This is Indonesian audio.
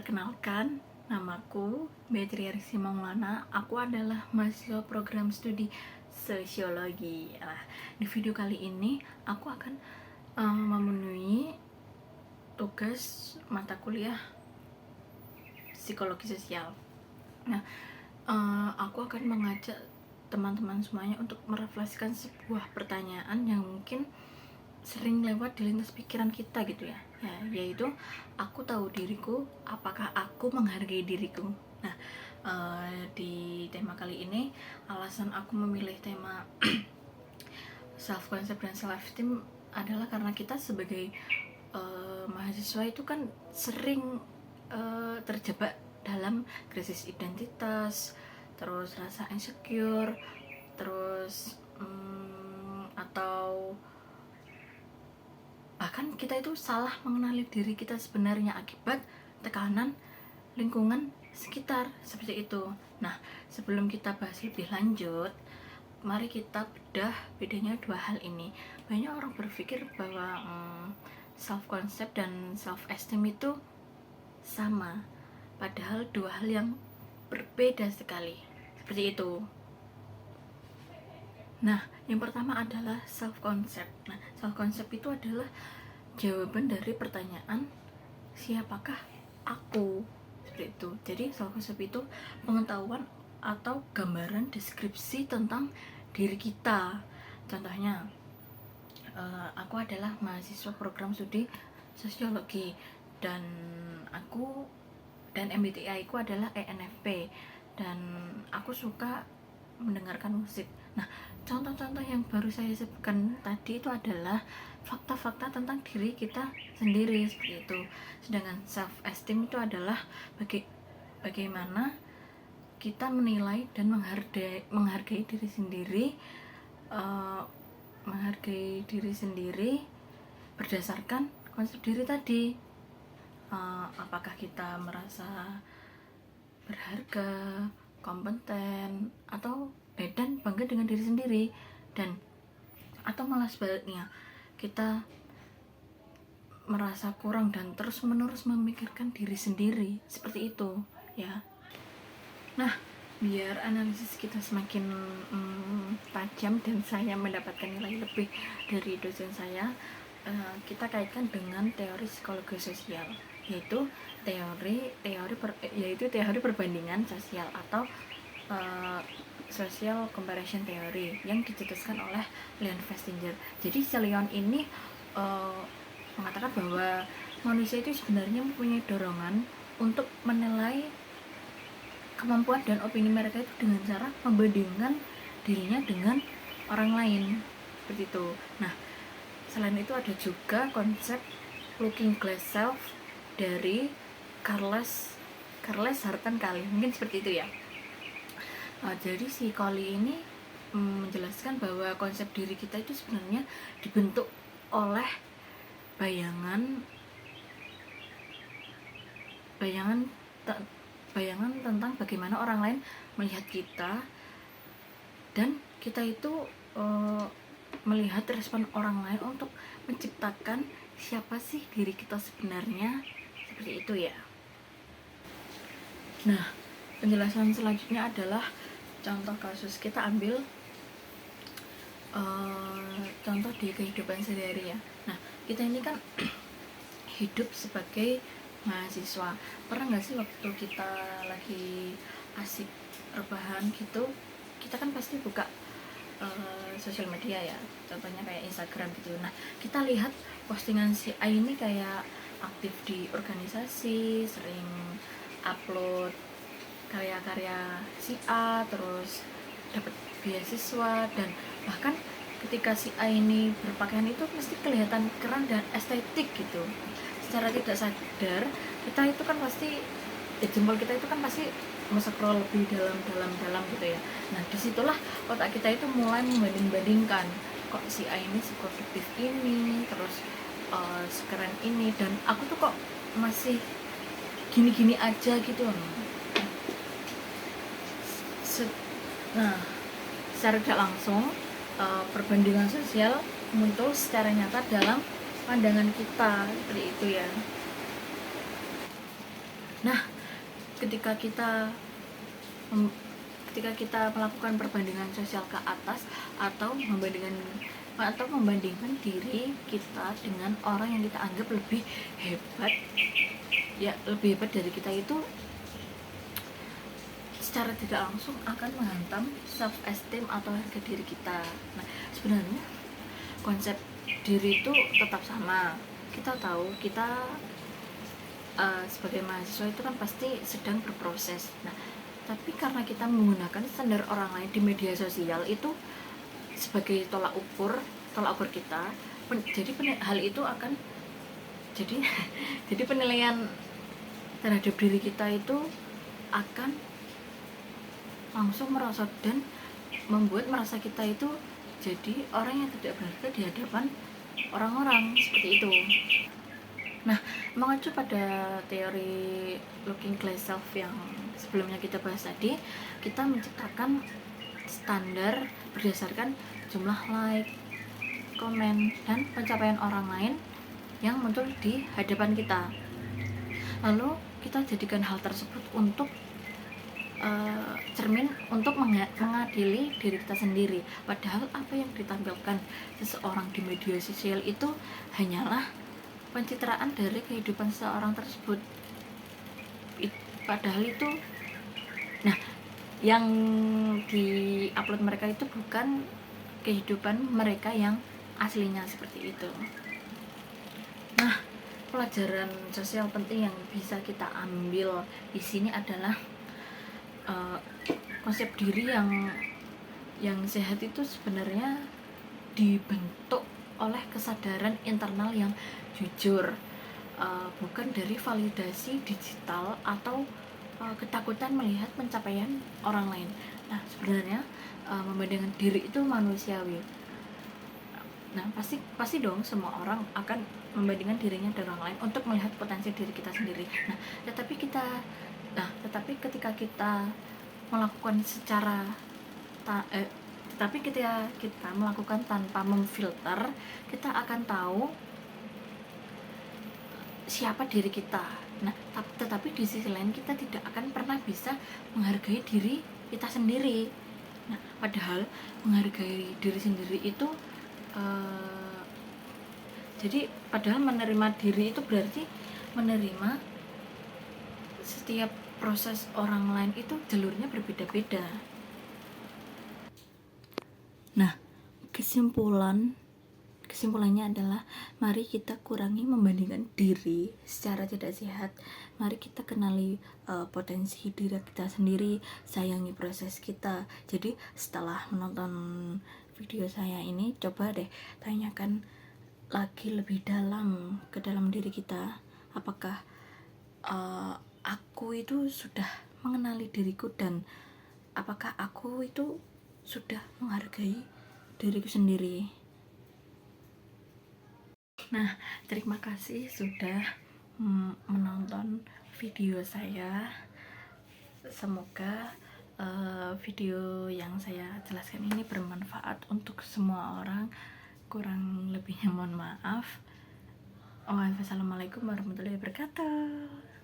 Perkenalkan, namaku Betri Arisi Maulana. Aku adalah mahasiswa program studi sosiologi. Nah, di video kali ini aku akan memenuhi tugas mata kuliah psikologi sosial. Nah, aku akan mengajak teman-teman semuanya untuk merefleksikan sebuah pertanyaan yang mungkin sering lewat di lintas pikiran kita gitu ya, yaitu aku tahu diriku, apakah aku menghargai diriku. Nah, di tema kali ini alasan aku memilih tema self concept dan self esteem adalah karena kita sebagai mahasiswa itu kan sering terjebak dalam krisis identitas, terus rasa insecure, terus atau bahkan kita itu salah mengenali diri kita sebenarnya akibat tekanan lingkungan sekitar seperti itu. Nah, sebelum kita bahas lebih lanjut, mari kita bedah bedanya dua hal ini. Banyak orang berpikir bahwa self concept dan self esteem itu sama, padahal dua hal yang berbeda sekali. Seperti itu. Nah, yang pertama adalah self concept. Nah, self concept itu adalah jawaban dari pertanyaan siapakah aku, seperti itu. Jadi self concept itu pengetahuan atau gambaran deskripsi tentang diri kita. Contohnya, aku adalah mahasiswa program studi sosiologi dan MBTI ku adalah ENFP dan aku suka mendengarkan musik. Nah, contoh-contoh yang baru saya sebutkan tadi itu adalah fakta-fakta tentang diri kita sendiri, seperti itu. Sedangkan self esteem itu adalah bagaimana kita menilai dan menghargai diri sendiri, berdasarkan konsep diri tadi. Apakah kita merasa berharga, kompeten, dan bangga dengan diri sendiri, atau malah sebaliknya kita merasa kurang dan terus menerus memikirkan diri sendiri, seperti itu ya. Nah, biar analisis kita semakin tajam dan saya mendapatkan nilai lebih dari dosen saya, kita kaitkan dengan teori psikologi sosial, yaitu teori perbandingan sosial atau social comparison theory yang dicetuskan oleh Leon Festinger. Jadi si Leon ini mengatakan bahwa manusia itu sebenarnya mempunyai dorongan untuk menilai kemampuan dan opini mereka itu dengan cara membandingkan dirinya dengan orang lain, seperti itu. Nah, selain itu ada juga konsep looking glass self dari Carles Hartan Kali, mungkin seperti itu ya. Jadi si Kali ini menjelaskan bahwa konsep diri kita itu sebenarnya dibentuk oleh bayangan tentang bagaimana orang lain melihat kita, dan kita itu melihat respon orang lain untuk menciptakan siapa sih diri kita sebenarnya, seperti itu ya. Nah, penjelasan selanjutnya adalah contoh kasus. Kita ambil contoh di kehidupan sehari-hari ya. Nah, kita ini kan hidup sebagai mahasiswa. Pernah nggak sih waktu kita lagi asik rebahan gitu, kita kan pasti buka sosial media ya, contohnya kayak Instagram gitu. Nah, kita lihat postingan si A ini kayak aktif di organisasi, sering upload karya-karya si A, terus dapat beasiswa, dan bahkan ketika si A ini berpakaian itu mesti kelihatan keren dan estetik gitu. Secara tidak sadar kita itu kan pasti jempol kita itu kan pasti scroll lebih dalam gitu ya. Nah, disitulah otak kita itu mulai membanding-bandingkan, kok si A ini seproduktif ini, terus sekeren ini, dan aku tuh kok masih gini-gini aja gitu. Nah, secara tidak langsung perbandingan sosial muncul secara nyata dalam pandangan kita, seperti itu ya. Nah, ketika kita ketika kita melakukan perbandingan sosial ke atas atau membandingkan diri kita dengan orang yang kita anggap lebih hebat, ya lebih hebat dari kita, itu secara tidak langsung akan menghantam self esteem atau harga diri kita. Nah, sebenarnya konsep diri itu tetap sama. Kita tahu kita sebagai mahasiswa itu kan pasti sedang berproses. Nah, tapi karena kita menggunakan standar orang lain di media sosial itu sebagai tolak ukur kita, jadi hal itu akan jadi jadi penilaian terhadap diri kita itu akan langsung merosot dan membuat merasa kita itu jadi orang yang tidak berharga di hadapan orang-orang, seperti itu. Nah, mengacu pada teori looking glass self yang sebelumnya kita bahas tadi, kita menciptakan standar berdasarkan jumlah like, komen, dan pencapaian orang lain yang muncul di hadapan kita. Lalu kita jadikan hal tersebut untuk cermin untuk mengadili diri kita sendiri. Padahal apa yang ditampilkan seseorang di media sosial itu hanyalah pencitraan dari kehidupan seseorang tersebut. Padahal itu, nah, yang di-upload mereka itu bukan kehidupan mereka yang aslinya, seperti itu. Nah, pelajaran sosial penting yang bisa kita ambil di sini adalah konsep diri yang sehat itu sebenarnya dibentuk oleh kesadaran internal yang jujur, bukan dari validasi digital atau ketakutan melihat pencapaian orang lain. Nah, sebenarnya membandingkan diri itu manusiawi. Nah, pasti dong semua orang akan membandingkan dirinya dengan orang lain untuk melihat potensi diri kita sendiri. Tetapi ketika kita melakukan tapi ketika kita melakukan tanpa memfilter, kita akan tahu siapa diri kita. Nah, tetapi di sisi lain kita tidak akan pernah bisa menghargai diri kita sendiri. Nah, padahal menghargai diri sendiri itu jadi padahal menerima diri itu berarti menerima setiap proses orang lain itu jalurnya berbeda-beda. Nah, kesimpulannya adalah mari kita kurangi membandingkan diri secara tidak sehat. Mari kita kenali potensi diri kita sendiri, sayangi proses kita. Jadi setelah menonton video saya ini, coba deh tanyakan lagi lebih dalam ke dalam diri kita, apakah aku itu sudah mengenali diriku, dan apakah aku itu sudah menghargai diriku sendiri. Nah, terima kasih sudah menonton video saya. Semoga video yang saya jelaskan ini bermanfaat untuk semua orang. Kurang lebihnya mohon maaf. Wassalamualaikum warahmatullahi wabarakatuh.